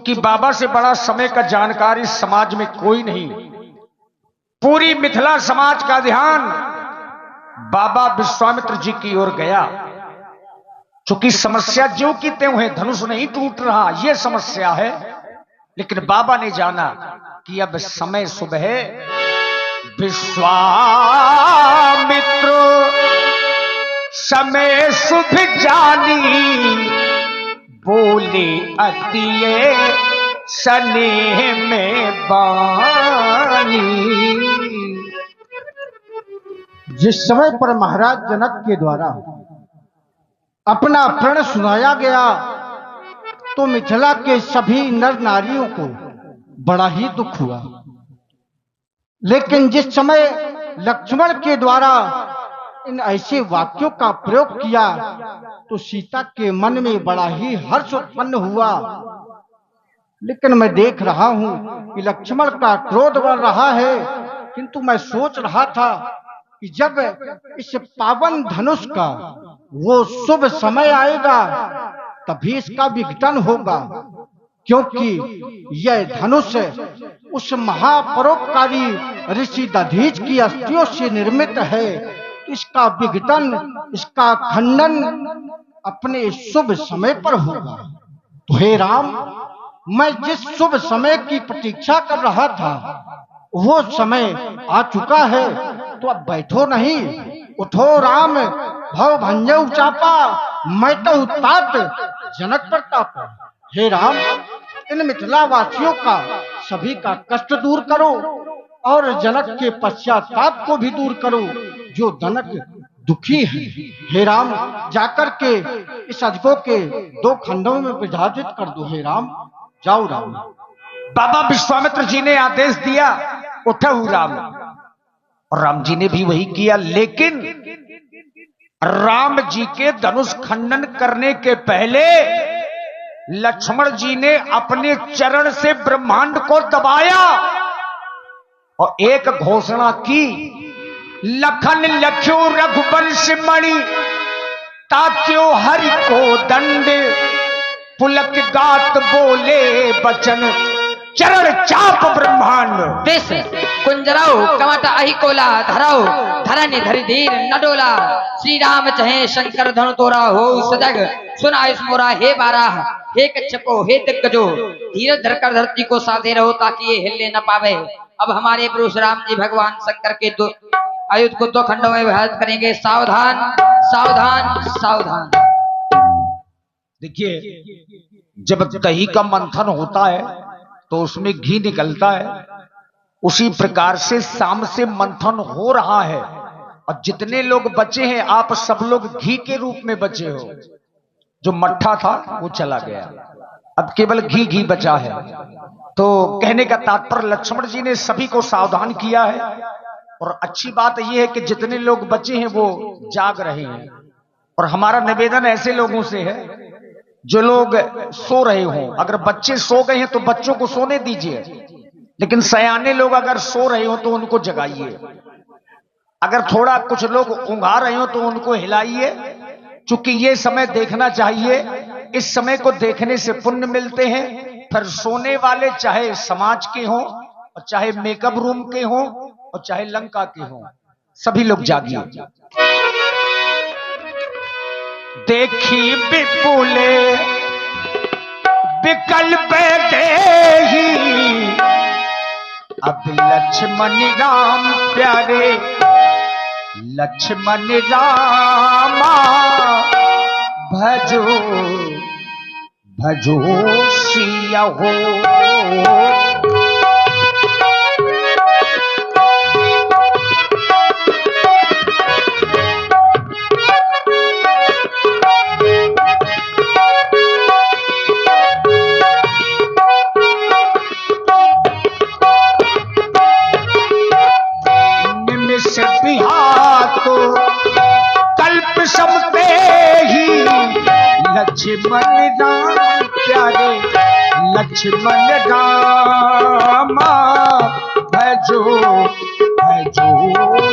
कि बाबा से बड़ा समय का जानकार इस समाज में कोई नहीं। पूरी मिथिला समाज का ध्यान बाबा विश्वामित्र जी की ओर गया। चूंकि समस्या ज्यों की त्यों है, धनुष नहीं टूट रहा, यह समस्या है। लेकिन बाबा ने जाना कि अब समय शुभ है। विश्वामित्र समय शुभ जानी, बोले अतिये स्नेह में बानी। जिस समय पर महाराज जनक के द्वारा अपना प्रण सुनाया गया तो मिथिला के सभी नर नारियों को बड़ा ही दुख हुआ। लेकिन जिस समय लक्ष्मण के द्वारा इन ऐसे वाक्यों का प्रयोग किया तो सीता के मन में बड़ा ही हर्ष उत्पन्न हुआ। लेकिन मैं देख रहा हूं कि लक्ष्मण का क्रोध बढ़ रहा है, किंतु मैं सोच रहा था कि जब इस पावन धनुष का वो शुभ समय आएगा तभी इसका विघटन होगा, क्योंकि यह धनुष उस महापरोपकारी ऋषि दधीच की अस्थियों से निर्मित है। तो इसका विघटन, इसका खंडन अपने शुभ समय पर होगा। तो हे राम, मैं जिस शुभ समय की प्रतीक्षा कर रहा था वो समय आ चुका है। तो अब बैठो नहीं, उठो राम, भव भंजऊ चापा, मैं तो तात जनक प्रताप। हे राम, इन मिथिला वासियों का सभी का कष्ट दूर करो और जनक के पश्चाताप को भी दूर करो जो जनक दुखी है। हे राम, जाकर के इस अजगो के 2 खंडों में विभाजित कर दो। हे राम, जाओ राम। बाबा विश्वामित्र जी ने आदेश दिया, उठो राम। और राम जी ने भी वही किया। लेकिन राम जी के धनुष खंडन करने के पहले लक्ष्मण जी ने अपने चरण से ब्रह्मांड को दबाया और एक घोषणा की, लखन लख्यो रघुवंश मणि, ताक्यो हरि को दंड, पुलक गात बोले बचन, चरण चाप ब्रह्मांड। देश कुंजराओ कमट अहि कोला, धराओ धरनि धरि धीर न डोला। श्री राम चहे शंकर धनु तोरा, हो सजग सुन आयुष मोरा। हे बाराह, हे कच्छपो, हे दिग्गजो, धीरज धरकर धरती को साधे रहो ताकि ये हिले न पावे। अब हमारे परशुराम जी भगवान शंकर के आयुध को 2 खंडों में विभाजित करेंगे। सावधान सावधान सावधान। देखिए, जब दही का मंथन होता है तो उसमें घी निकलता है, उसी प्रकार से शाम से मंथन हो रहा है और जितने लोग बचे हैं आप सब लोग घी के रूप में बचे हो। जो मट्ठा था वो चला गया, अब केवल घी घी बचा है। तो कहने का तात्पर्य लक्ष्मण जी ने सभी को सावधान किया है। और अच्छी बात यह है कि जितने लोग बचे हैं वो जाग रहे हैं। और हमारा निवेदन ऐसे लोगों से है जो लोग सो रहे हों। अगर बच्चे सो गए हैं तो बच्चों को सोने दीजिए, लेकिन सयाने लोग अगर सो रहे हो तो उनको जगाइए। अगर थोड़ा कुछ लोग ऊंघा रहे हो तो उनको हिलाइए, क्योंकि ये समय देखना चाहिए। इस समय को देखने से पुण्य मिलते हैं। फिर सोने वाले चाहे समाज के हों और चाहे मेकअप रूम के हों और चाहे लंका के हों, सभी लोग जागिए। देखी विपुले विकल्प देही, अब लक्ष्मण राम प्यारे, लक्ष्मण रामा भजो भजो सिया हो। लक्ष्मण राम प्यारे, लक्ष्मण रामा भजो भजो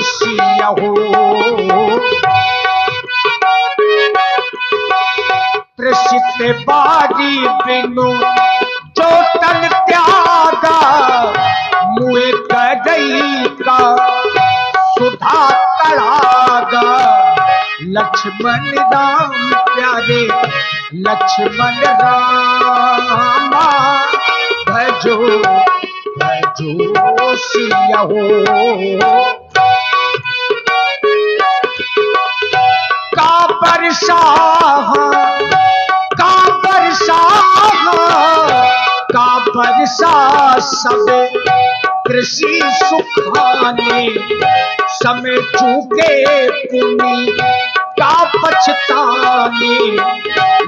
सिया हो। प्रसिद्ध बारी बिनु जो लक्ष्मण राम प्यारे लक्ष्मण रामा भजो भजो सिया हो का बरसा सब कृषि सुखाने समय चूके पुनि का पछताने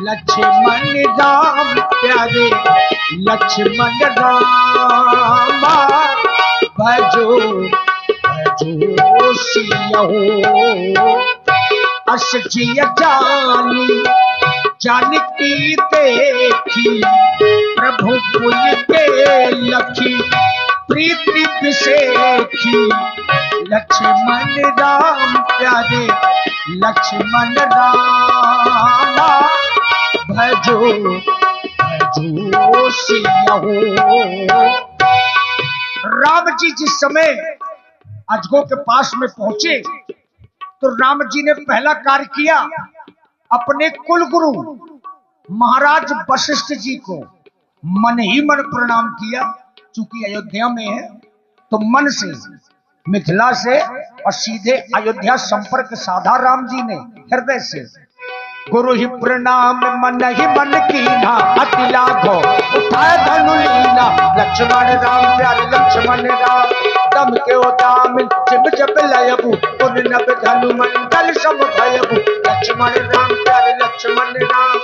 लक्ष्मण राम प्यारे लक्ष्मण रामा भजो भजो सिया हो अस जिय जानी जानकी देखी प्रभु पुल के लखी प्रीति विशेखी लक्ष्मण राम प्यारे लक्ष्मण रामा भजो भजो सिया हो। राम जी जिस समय अजगो के पास में पहुंचे तो राम जी ने पहला कार्य किया, अपने कुल गुरु महाराज वशिष्ठ जी को मन ही मन प्रणाम किया। चूंकि अयोध्या में है तो मन से मिथिला से और सीधे अयोध्या संपर्क साधा राम जी ने हृदय से। गुरु ही प्रणाम मन ही मन कीना अति लाघो उठाए धनु लीना लक्ष्मण राम प्यारे लक्ष्मण राम दम के दाम जिब जब लयबू उन नब धनु मंडल सब भयबू लक्ष्मण राम प्यारे लक्ष्मण राम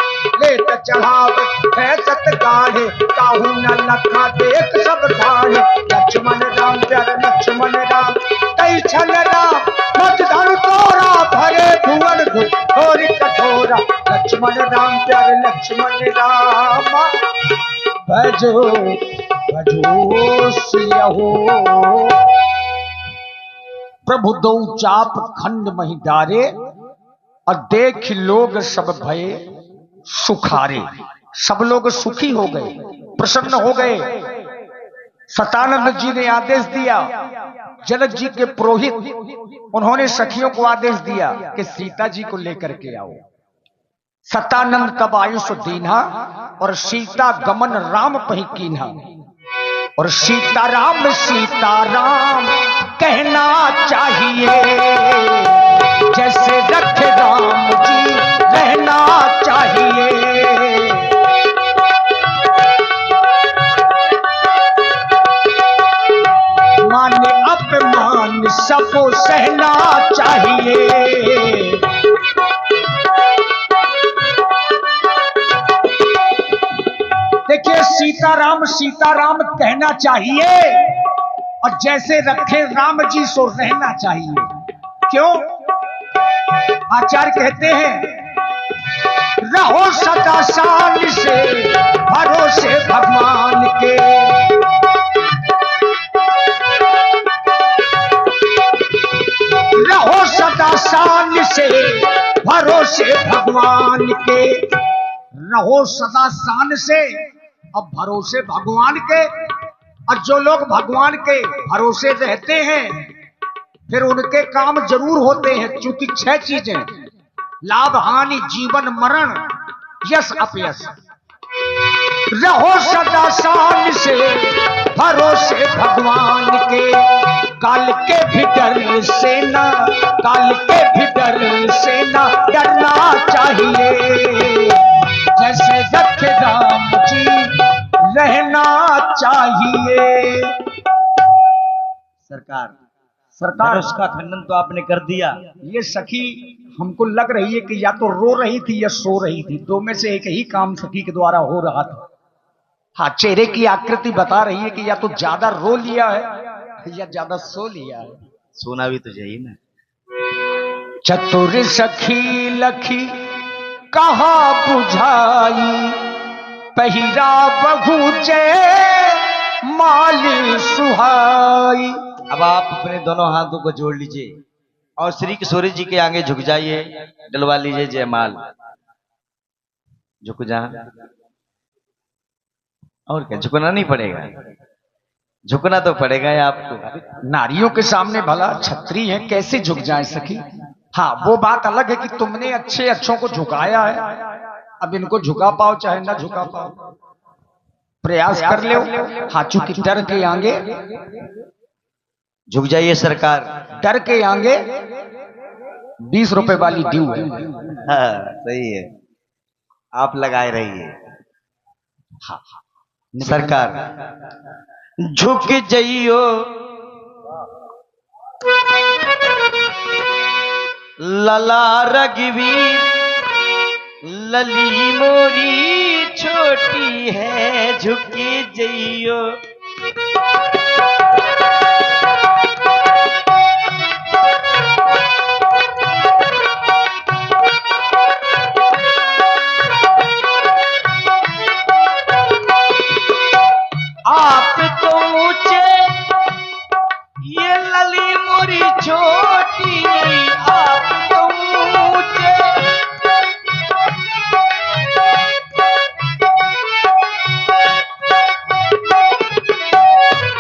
ले चढ़ाव है सत गाढ़े काहू न लखा देख सब ठाढ़े लक्ष्मण राम प्यारे लक्ष्मण राम कई छल राम मत धनु तोरा भरे भुवन घोरी कठोरा लक्ष्मण राम प्यारे लक्ष्मण राम भजो भजो सिया हो। प्रभु दो चाप खंड मही डारे और देख लोग सब भये सुखारे। सब लोग सुखी हो गए, प्रसन्न हो गए। सतानंद जी ने आदेश दिया, जनक जी के पुरोहित उन्होंने सखियों को आदेश दिया कि सीता जी को लेकर के आओ। सतानंद तब आयुष दीन्हा और सीता गमन राम पही कीन्हा। और सीताराम कहना चाहिए जैसे रख राम जी रहना चाहिए। माने अपमान सबको सहना चाहिए। देखिए सीताराम कहना चाहिए और जैसे रखे राम जी सो रहना चाहिए। क्यों? आचार्य कहते हैं रहो सदा शान से भरोसे भगवान के। रहो सदा शान से भरोसे भगवान के। रहो सदा शान से अब भरोसे भगवान के। और जो लोग भगवान के भरोसे रहते हैं फिर उनके काम जरूर होते हैं। क्योंकि 6 चीजें लाभ हानि जीवन मरण यश अपयश। रहो सदा शान से भरोसे भगवान के। काल के भी डर से ना डरना चाहिए। जैसे रख राम जी रहना चाहिए। सरकार उसका खंडन तो आपने कर दिया। ये सखी हमको लग रही है कि या तो रो रही थी या सो रही थी, दो में से एक ही काम सखी के द्वारा हो रहा था। हाँ, चेहरे की आकृति बता रही है कि या तो ज्यादा रो लिया है या ज्यादा सो लिया है। सोना भी तो चाहिए ना। चतुर सखी लखी कहा बुझाई पहिरा बहुचे माली सुहाई। अब आप अपने दोनों हाथों को जोड़ लीजिए और श्री किशोरी जी के आगे झुक जाइए, डलवा लीजिए जयमाल। झुक जा, और क्या, झुकना नहीं पड़ेगा? झुकना तो पड़ेगा आपको। नारियों के सामने भला छत्री है, कैसे झुक जाए सखी? हाँ, वो बात अलग है कि तुमने अच्छे अच्छों को झुकाया है, अब इनको झुका पाओ चाहे ना झुका पाओ, प्रयास कर लो। हाँ, चूंकि डर के आगे झुक जाइए सरकार। डर के आगे 20 रुपए वाली ड्यू है। हाँ, सही है, आप लगाए रहिए। हाँ, सरकार झुक जाइयो लला रघुवीर, लली मोरी छोटी है, झुक जाइयो। आप तो ऊंचे, ये लली मोरी छोटी, आप तो ऊंचे,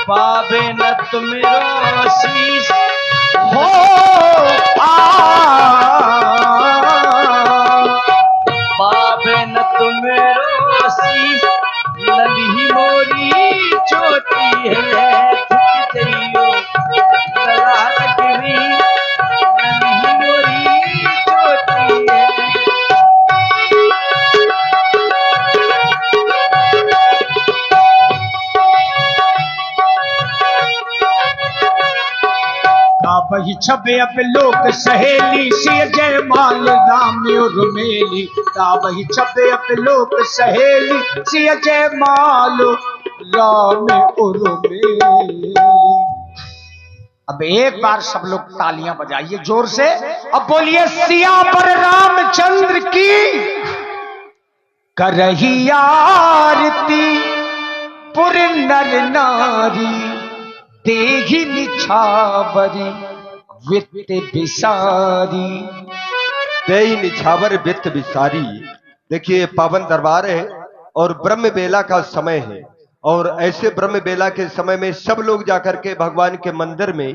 पावे न तुम शीश हो पावे न तुम शीश, लली मोरी छोटी है, झुक जाइयो लला रघुवीर, लली मोरी छोटी है। वही छबे अब लोक सहेली से जयमाल राम और मेली, वही छबे अब लोक सहेली से जयमाल राम और मेली। अब एक बार सब लोग तालियां बजाइए जोर से, अब बोलिए सियावर रामचंद्र की करही आरती, पुर नर नारी देहि निछावरी वित्त विसारी। देहि निछावर वित्त विसारी। देखिए, पावन दरबार है और ब्रह्म बेला का समय है, और ऐसे ब्रह्म बेला के समय में सब लोग जाकर के भगवान के मंदिर में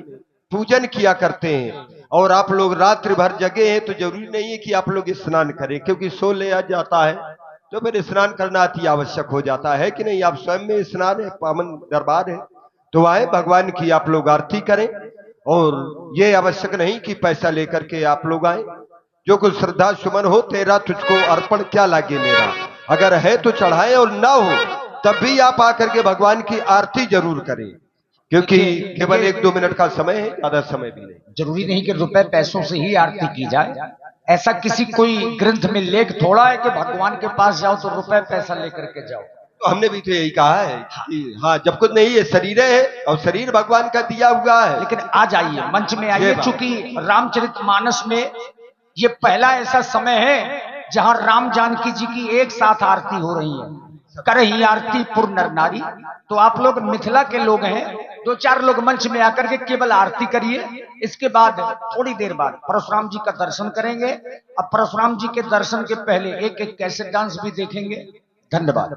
पूजन किया करते हैं। और आप लोग रात्रि भर जगे हैं तो जरूरी नहीं है कि आप लोग स्नान करें, क्योंकि सो ले जाता है तो फिर स्नान करना अति आवश्यक हो जाता है कि नहीं। आप स्वयं में स्नान है, पावन दरबार है, तो आए भगवान की आप लोग आरती करें। और ये आवश्यक नहीं कि पैसा लेकर के आप लोग आए, जो कुछ श्रद्धा सुमन हो, तेरा तुझको अर्पण क्या लागे मेरा, अगर है तो चढ़ाएं और ना हो तब भी आप आकर के भगवान की आरती जरूर करें, क्योंकि केवल 1-2 मिनट का समय है, ज्यादा समय भी नहीं। जरूरी नहीं कि रुपए पैसों से ही आरती की जाए, ऐसा किसी कोई ग्रंथ में लेख थोड़ा है कि भगवान के पास जाओ तो रुपए पैसा लेकर के जाओ। तो हमने भी तो यही कहा है कि हाँ, जब कुछ नहीं है, शरीर है और शरीर भगवान का दिया हुआ है। लेकिन आ जाइए, मंच में आइए, चूंकि रामचरितमानस में ये पहला ऐसा समय है जहां राम जानकी जी की एक साथ आरती हो रही है। करही आरती पुर नर नारी। तो आप लोग मिथिला के लोग हैं, 2-4 लोग मंच में आकर के केवल आरती करिए। इसके बाद थोड़ी देर बाद परशुराम जी का दर्शन करेंगे। अब परशुराम जी के दर्शन के पहले एक कैसेट डांस भी देखेंगे। धन्यवाद।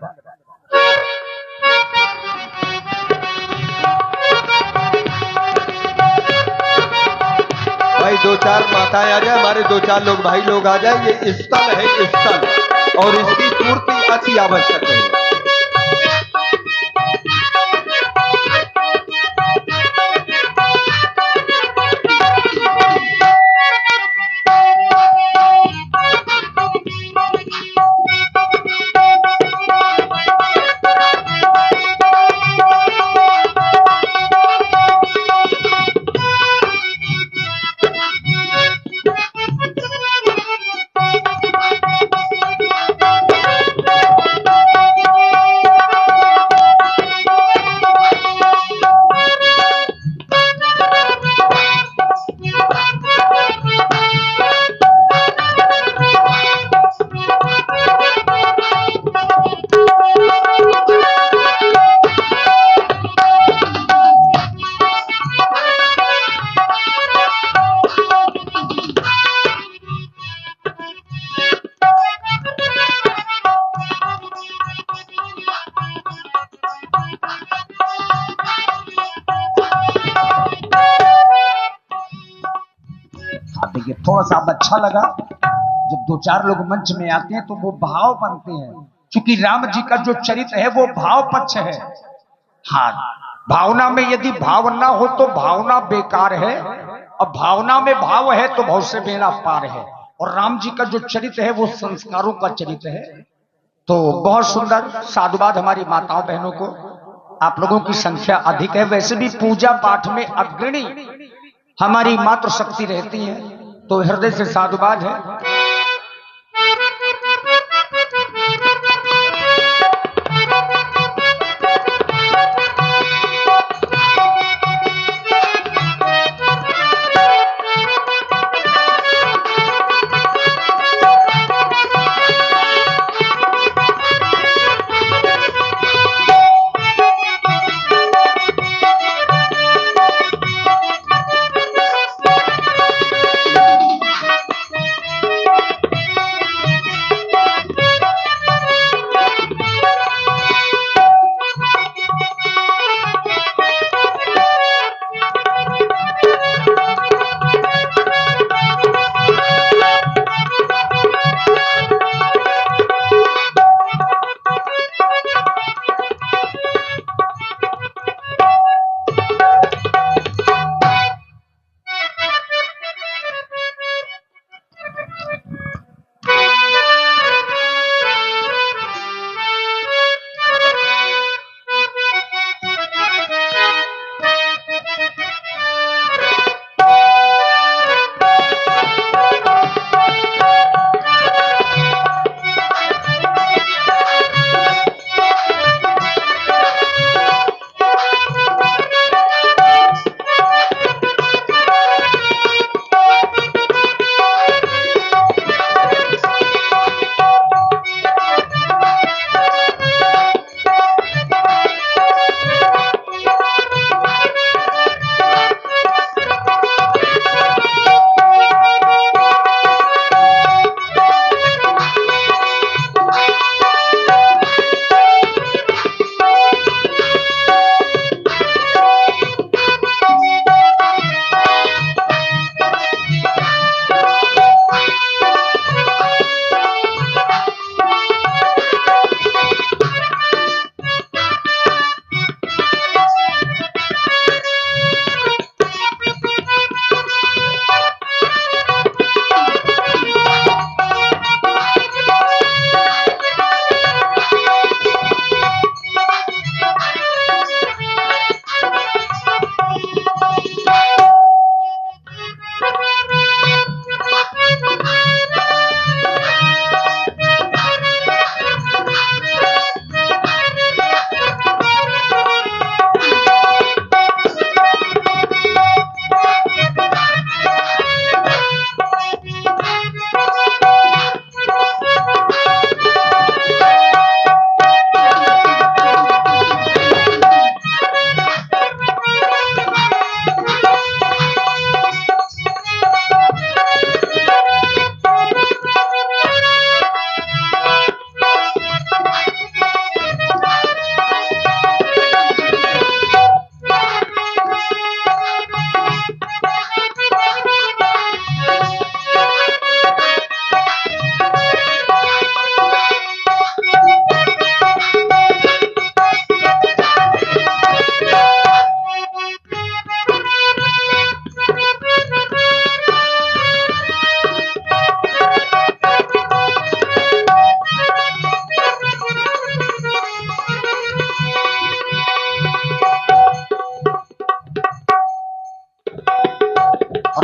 भाई 2-4 माताएं आ जाए, हमारे 2-4 लोग भाई लोग आ जाए। ये स्थल है, स्थल, और इसकी पूर्ति अति आवश्यक है। देखिए थोड़ा सा अब अच्छा लगा जब दो चार लोग मंच में आते हैं तो वो भाव बनते हैं, क्योंकि राम जी का जो चरित्र है वो भाव पक्ष है। हाँ, भावना में यदि भाव ना हो तो भावना बेकार है, और भावना में भाव है तो भाव से बेड़ा पार है। और राम जी का जो चरित्र है वो संस्कारों का चरित्र है। तो बहुत सुंदर साधुवाद हमारी माताओं बहनों को। आप लोगों की संख्या अधिक है, वैसे भी पूजा पाठ में अग्रणी हमारी मातृशक्ति रहती है, तो हृदय से साधुवाद है।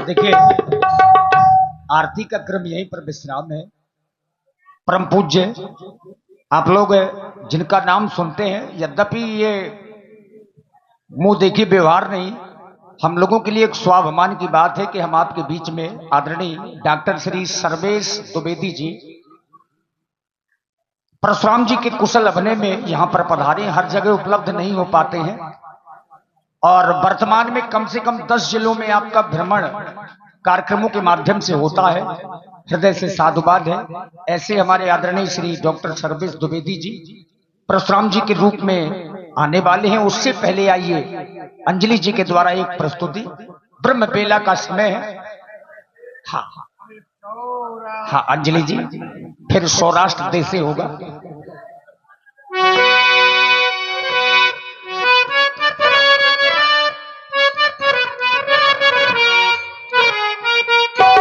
देखिए आरती का क्रम यहीं पर विश्राम है। परम पूज्य आप लोग जिनका नाम सुनते हैं, यद्यपि ये मुंह देखी व्यवहार नहीं, हम लोगों के लिए एक स्वाभिमान की बात है कि हम आपके बीच में आदरणीय डॉक्टर श्री सर्वेश द्विवेदी जी परशुराम जी के कुशल अभिनय में यहां पर पधारे। हर जगह उपलब्ध नहीं हो पाते हैं और वर्तमान में कम से कम 10 जिलों में आपका भ्रमण कार्यक्रमों के माध्यम से होता है। हृदय से साधुवाद है। ऐसे हमारे आदरणीय श्री डॉक्टर सर्वेश द्विवेदी जी परशुराम जी के रूप में आने वाले हैं। उससे पहले आइए अंजलि जी के द्वारा एक प्रस्तुति। ब्रह्म बेला का समय है। हाँ हाँ अंजलि जी, फिर सौराष्ट्र देश से होगा।